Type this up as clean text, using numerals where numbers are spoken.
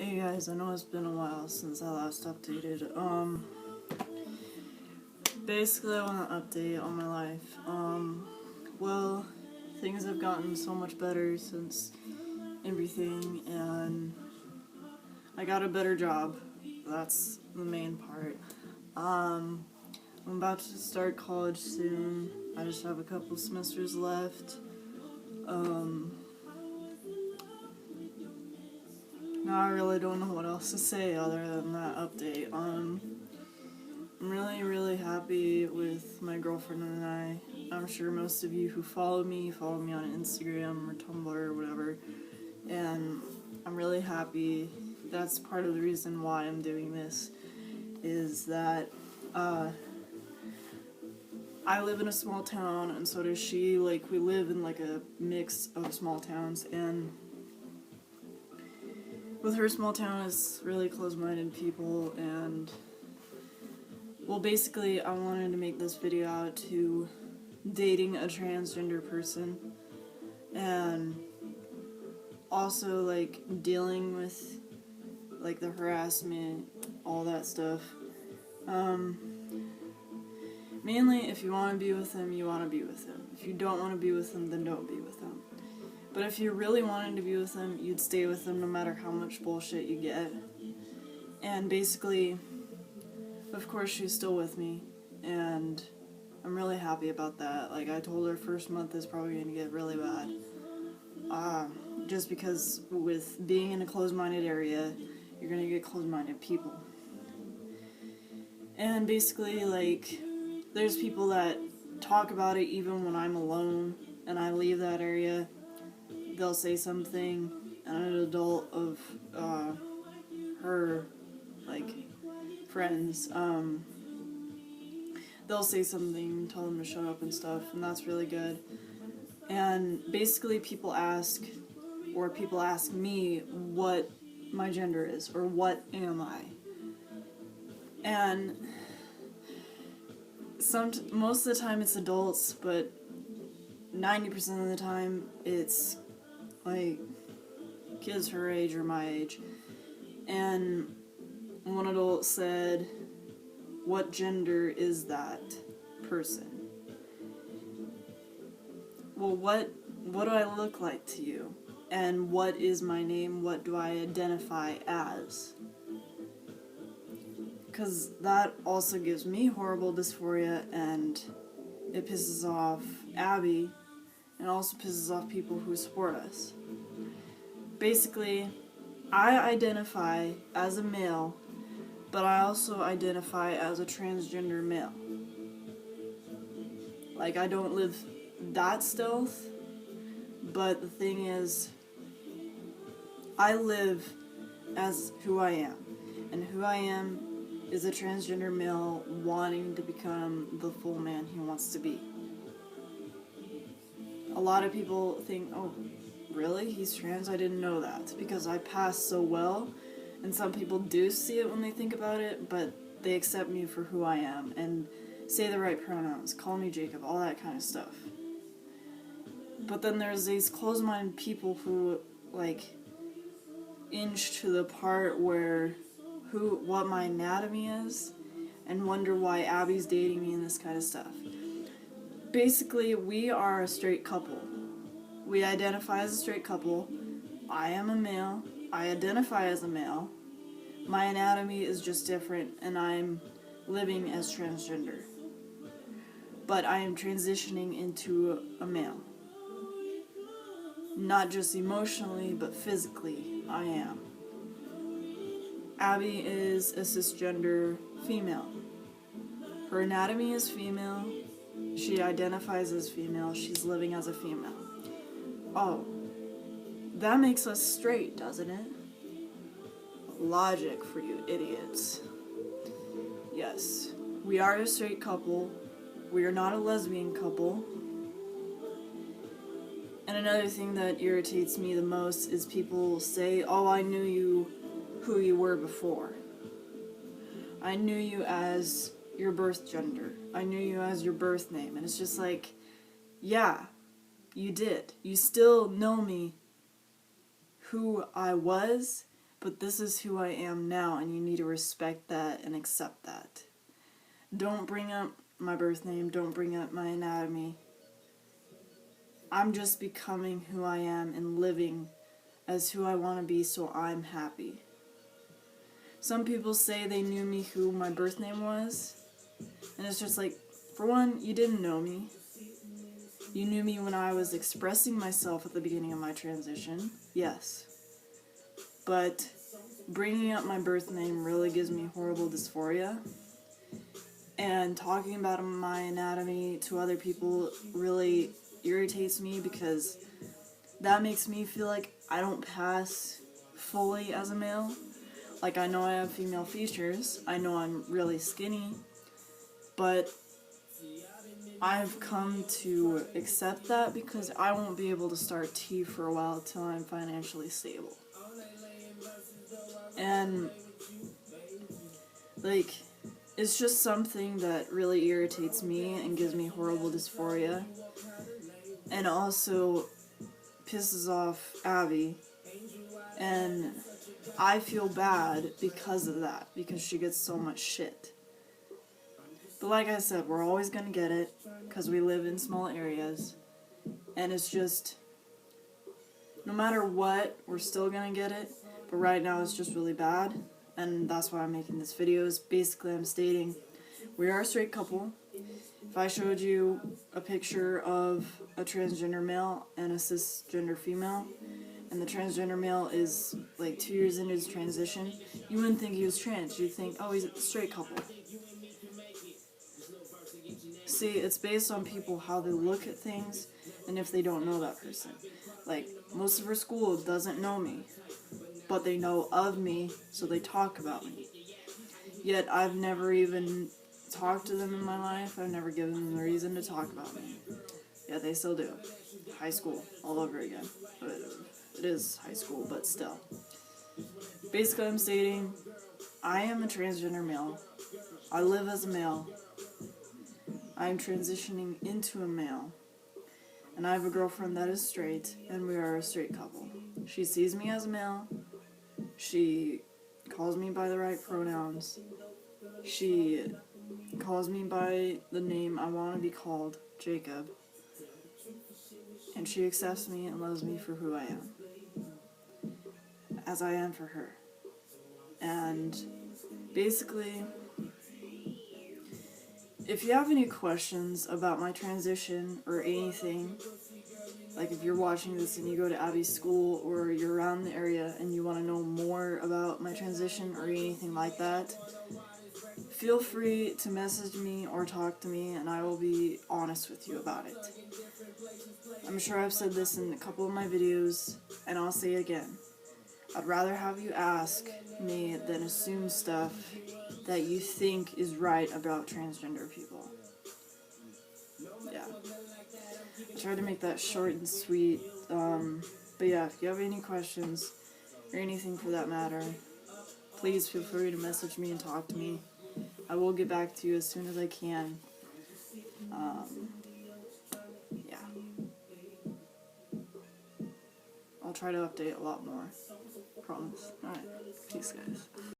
Hey guys, I know it's been a while since I last updated. Basically I want to update on my life. Well, things have gotten so much better since everything, and I got a better job. That's the main part. I'm about to start college soon. I just have a couple semesters left. Now I really don't know what else to say other than that update. I'm really happy with my girlfriend and I. I'm sure most of you who follow me on Instagram or Tumblr or whatever, and I'm really happy. That's part of the reason why I'm doing this, is that I live in a small town and so does she. Like, we live in like a mix of small towns, and with her small town it's really close-minded people, and well, basically I wanted to make this video out to dating a transgender person and also like dealing with like the harassment, all that stuff. Mainly if you want to be with him, you want to be with him. If you don't want to be with him, then don't be with him. But if you really wanted to be with him, you'd stay with him no matter how much bullshit you get. And basically, of course, she's still with me, and I'm really happy about that. Like, I told her first month is probably going to get really bad. Just because with being in a closed-minded area, you're going to get closed-minded people. And basically, like, there's people that talk about it even when I'm alone and I leave that area. They'll say something, and an adult of her, like, friends, they'll say something, tell them to shut up and stuff, and that's really good. And basically people ask me what my gender is, or what am I. And most of the time it's adults, but 90% of the time it's like kids her age or my age. And one adult said, "What gender is that person?" Well, what do I look like to you? And what is my name? What do I identify as? Because that also gives me horrible dysphoria, and it pisses off Abby, and also pisses off people who support us. Basically, I identify as a male, but I also identify as a transgender male. Like, I don't live that stealth, but the thing is, I live as who I am, and who I am is a transgender male wanting to become the full man he wants to be. A lot of people think, oh, really? He's trans? I didn't know that. Because I pass so well, and some people do see it when they think about it, but they accept me for who I am, and say the right pronouns, call me Jacob, all that kind of stuff. But then there's these closed-minded people who, like, inch to the part where what my anatomy is, and wonder why Abby's dating me and this kind of stuff. Basically, we are a straight couple. We identify as a straight couple. I am a male. I identify as a male. My anatomy is just different, and I'm living as transgender. But I am transitioning into a male. Not just emotionally, but physically, I am. Abby is a cisgender female. Her anatomy is female. She identifies as female. She's living as a female. Oh, that makes us straight, doesn't it? Logic for you idiots. Yes, we are a straight couple. We are not a lesbian couple. And another thing that irritates me the most is people say, oh, I knew you who you were before. I knew you as your birth gender. I knew you as your birth name. And it's just like, yeah, you did. You still know me who I was, but this is who I am now, and you need to respect that and accept that. Don't bring up my birth name, don't bring up my anatomy. I'm just becoming who I am and living as who I want to be, so I'm happy. Some people say they knew me who my birth name was, and it's just like, for one, you didn't know me. You knew me when I was expressing myself at the beginning of my transition, yes. But bringing up my birth name really gives me horrible dysphoria. And talking about my anatomy to other people really irritates me, because that makes me feel like I don't pass fully as a male. Like, I know I have female features, I know I'm really skinny, but I've come to accept that because I won't be able to start tea for a while till I'm financially stable. And, like, it's just something that really irritates me and gives me horrible dysphoria. And also pisses off Abby. And I feel bad because of that, because she gets so much shit. But like I said, we're always gonna get it, because we live in small areas. And it's just, no matter what, we're still gonna get it. But right now it's just really bad. And that's why I'm making this video. Is basically I'm stating we are a straight couple. If I showed you a picture of a transgender male and a cisgender female, and the transgender male is like 2 years into his transition, you wouldn't think he was trans. You'd think, oh, he's a straight couple. See, it's based on people, how they look at things, and if they don't know that person. Like, most of her school doesn't know me, but they know of me, so they talk about me. Yet I've never even talked to them in my life. I've never given them the reason to talk about me. Yeah, they still do. High school, all over again. But it is high school, but still. Basically, I'm stating, I am a transgender male. I live as a male. I'm transitioning into a male. And I have a girlfriend that is straight, and we are a straight couple. She sees me as a male. She calls me by the right pronouns. She calls me by the name I want to be called, Jacob. And she accepts me and loves me for who I am, as I am for her. And basically, if you have any questions about my transition or anything, like if you're watching this and you go to Abby's school or you're around the area and you want to know more about my transition or anything like that, feel free to message me or talk to me, and I will be honest with you about it. I'm sure I've said this in a couple of my videos, and I'll say it again. I'd rather have you ask me than assume stuff that you think is right about transgender people. Yeah. I tried to make that short and sweet, but yeah, if you have any questions, or anything for that matter, please feel free to message me and talk to me. I will get back to you as soon as I can. Yeah. I'll try to update a lot more. Promise. Alright. Peace, guys.